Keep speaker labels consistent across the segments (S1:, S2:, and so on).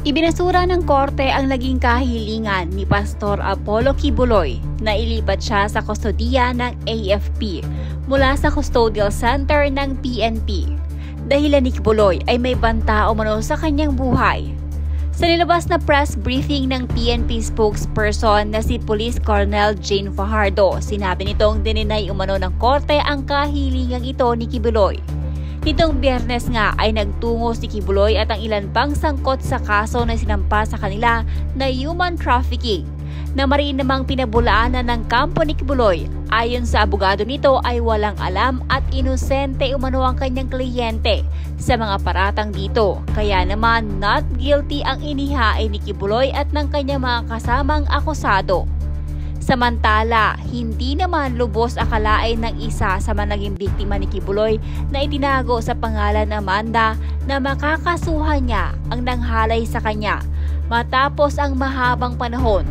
S1: Ibinasura ng korte ang naging kahilingan ni Pastor Apollo Kibuloy na ilipat siya sa kustodiya ng AFP mula sa Custodial Center ng PNP. Dahilan ni Kibuloy ay may banta umano sa kanyang buhay. Sa nilabas na press briefing ng PNP spokesperson na si Police Colonel Jane Fajardo, sinabi nitong dininay umano ng korte ang kahilingang ito ni Kibuloy. Nitong Biyernes nga ay nagtungo si Kibuloy at ang ilan pang sangkot sa kaso na sinampa sa kanila na human trafficking na mariin namang pinabulaanan ng kampo ni Kibuloy. Ayon sa abogado nito ay walang alam at inosente umano ang kanyang kliyente sa mga paratang dito. Kaya naman not guilty ang inihain ni Kibuloy at ng kanyang mga kasamang akusado. Samantala, hindi naman lubos akalain ng isa sa mga naging biktima ni Kibuloy na itinago sa pangalan Amanda na makakasuhan niya ang nanghalay sa kanya matapos ang mahabang panahon.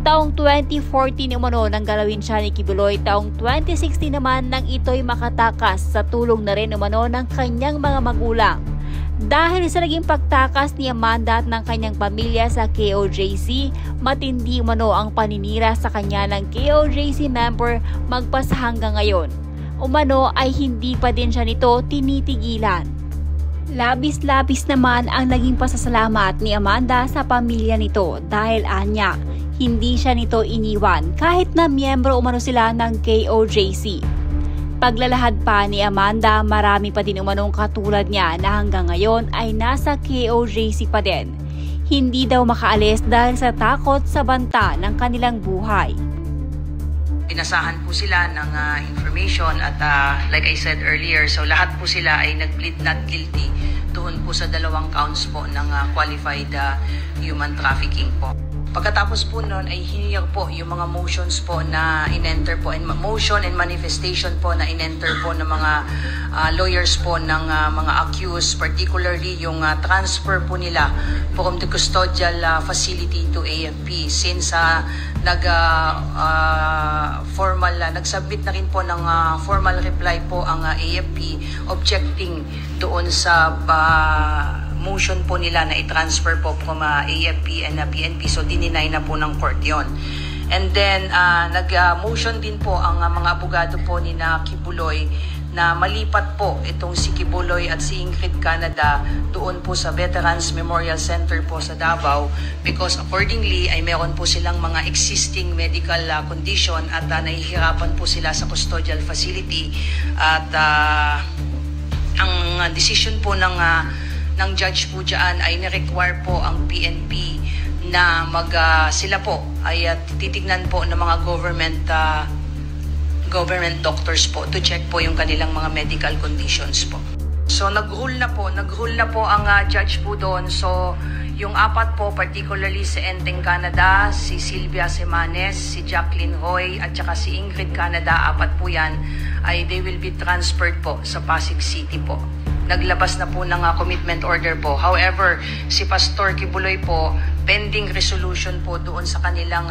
S1: Taong 2014 umano nang galawin siya ni Kibuloy, taong 2016 naman nang ito'y makatakas sa tulong na rin umano ng kanyang mga magulang. Dahil sa naging pagtakas ni Amanda at ng kanyang pamilya sa KOJC, matindi umano ang paninira sa kanya ng KOJC member magpas hanggang ngayon. Umano ay hindi pa din siya nito tinitigilan. Labis-labis naman ang naging pasasalamat ni Amanda sa pamilya nito dahil anya, hindi siya nito iniwan kahit na miyembro umano sila ng KOJC. Paglalahad pa ni Amanda, marami pa din umanong katulad niya na hanggang ngayon ay nasa KOJC pa din. Hindi daw makaalis dahil sa takot sa banta ng kanilang buhay.
S2: Pinasahan po sila ng information at like I said earlier, so lahat po sila ay nag-plead not guilty doon po sa 2 counts po ng qualified human trafficking po. Pagkatapos po noon ay hiniyag po yung mga motions po na in-enter po, and motion and manifestation po na in-enter po ng mga lawyers po ng mga accused, particularly yung transfer po nila from the custodial facility to AFP since nagsubmit na rin po ng formal reply po ang AFP objecting doon sa motion po nila na i-transfer po from AFP and PNP, so dininay na po ng court yon. And then nag-motion din po ang mga abogado po ni Kibuloy na malipat po itong si Kibuloy at si Ingrid Canada doon po sa Veterans Memorial Center po sa Davao because accordingly ay meron po silang mga existing medical condition at nahihirapan po sila sa custodial facility at ang decision po ng judge po dyan ay ni-require po ang PNP na sila po ay titignan po ng mga government doctors po to check po yung kanilang mga medical conditions po. So nag-rule na po ang judge po doon. So yung 4 po, particularly si Enteng Canada, si Sylvia Semanes, si Jacqueline Roy at saka si Ingrid Canada, 4 po yan, ay they will be transferred po sa Pasig City po. Naglabas na po ng commitment order po. However, si Pastor Kibuloy po, pending resolution po doon sa kanilang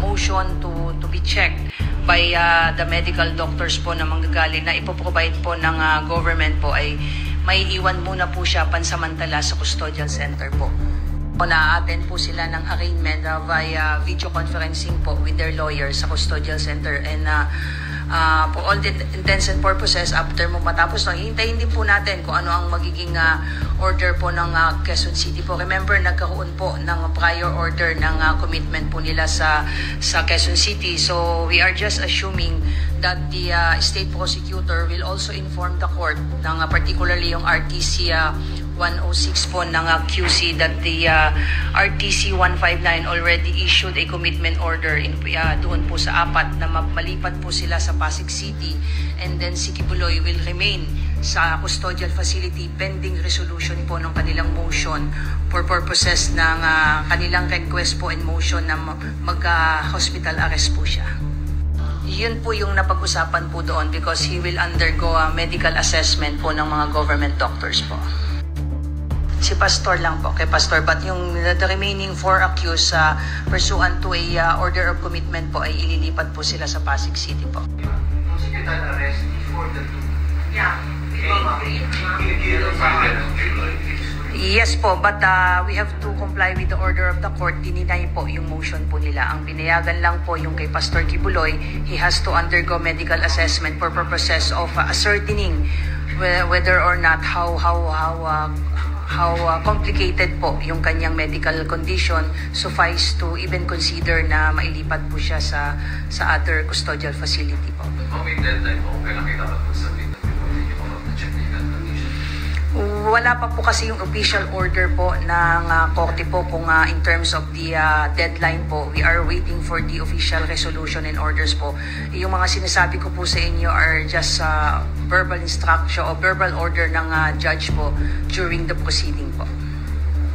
S2: motion to be checked by the medical doctors po na manggagaling na ipoprovide po ng government po ay may iwan muna po siya pansamantala sa custodial center po. Na-attend po sila ng arraignment via video conferencing po with their lawyers sa custodial center and for all the intents and purposes, after mo matapos, hihintayin din po natin kung ano ang magiging order po ng Quezon City po. Remember, nagkaroon po ng prior order ng commitment po nila sa Quezon City. So, we are just assuming that the state prosecutor will also inform the court ng particularly yung RTC 106 po ng QC that the RTC 159 already issued a commitment order doon po sa 4 na malipat po sila sa Pasig City, and then si Kibuloy will remain sa custodial facility pending resolution po ng kanilang motion for purposes ng kanilang request po and motion na mag-hospital arrest po siya. Yun po yung napag-usapan po doon because he will undergo a medical assessment po ng mga government doctors po. Si Pastor lang po, kay Pastor. But yung the remaining 4 accused pursuant to a order of commitment po ay ililipat po sila sa Pasig City po.
S3: Yung secretary arrest before the 2.
S2: Yeah. Yes po, but we have to comply with the order of the court. Dininay po yung motion po nila. Ang binayagan lang po yung kay Pastor Kibuloy, he has to undergo medical assessment for purposes of ascertaining whether or not how complicated po yung kanyang medical condition suffice to even consider na mailipat po siya sa other custodial facility po.
S3: May deadline po, kailan kayo dapat mag-submit ng report ninyo para ma-check na yung condition?
S2: Wala pa po kasi yung official order po ng korte po kung in terms of the deadline po. We are waiting for the official resolution and orders po. Yung mga sinasabi ko po sa inyo are just verbal instruction o verbal order ng judge po during the proceeding po.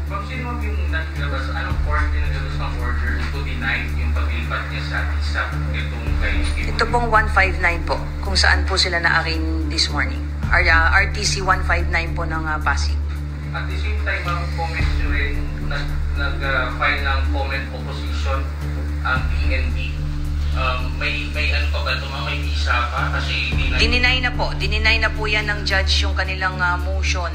S3: Ma'am, sino yung naglabas? Anong court yung naglabas ng order to deny yung paglipat niya sa itong kay Kibuloy?
S2: Ito pong 159 po, kung saan po sila na-arraign this morning. RTC 159 po ng Pasig.
S3: At the same time, ma'am, comment nyo rin, nag-file ng comment opposition ang PNP. May ano pa ba ito, may visa pa? Kasi
S2: Dininay na po yan ng judge yung kanilang motion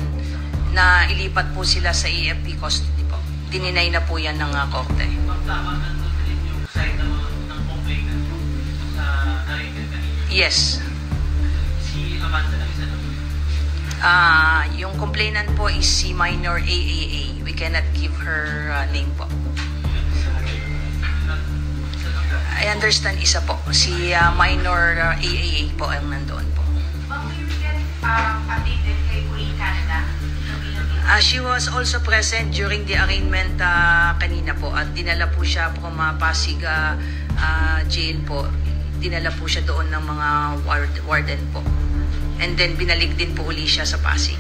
S2: na ilipat po sila sa AFP custody po. Dininay na po yan ng korte.
S3: Tama na rin yung side ng complainant po sa arraignment kanina.
S2: Yes.
S3: Si Amanda na isa na.
S2: Yung complainant po is si minor AAA. We cannot give her name po. I understand isa po. Si minor AAA po ang nandoon po.
S4: Updated kay Queen Canada?
S2: She was also present during the arraignment kanina po at dinala po siya from Pasig jail po. Dinala po siya doon ng mga warden po. And then binalik din po uli siya sa Pasig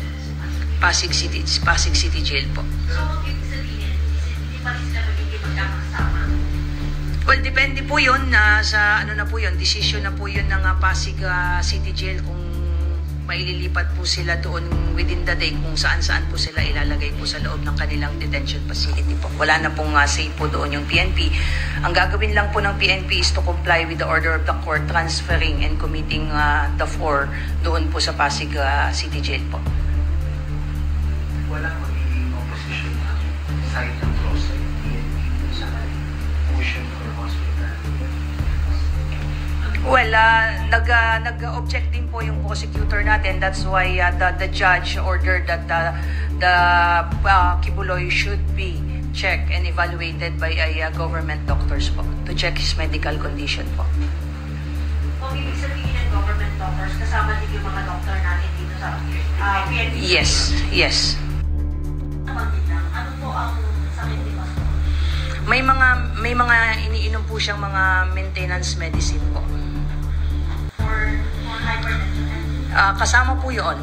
S2: City Jail po.
S4: So, ibig sabihin, hindi pa rin sila magiging magkakasama?
S2: Well, depende po yun sa ano na po yun, decision na po yun ng Pasig City Jail kung maililipat po sila doon within the day kung saan-saan po sila ilalagay po sa loob ng kanilang detention facility po. Wala na pong say po doon yung PNP. Ang gagawin lang po ng PNP is to comply with the order of the court transferring and committing the four doon po sa Pasig City Jail po.
S3: Wala magiging opposition na side ng cross side PNP sa motion for hospital.
S2: Well, nag-object din po yung prosecutor natin. That's why the judge ordered that the Kibuloy should be checked and evaluated by a government doctors po to check his medical condition po.
S4: Kung ibig sabihin ng government doctors, kasama din yung mga doctor natin dito sa PNP?
S2: Yes.
S4: Ano po ang sakit ni Pastor?
S2: May mga iniinom po siyang mga maintenance medicine po.
S4: For hypertension?
S2: Kasama po yun.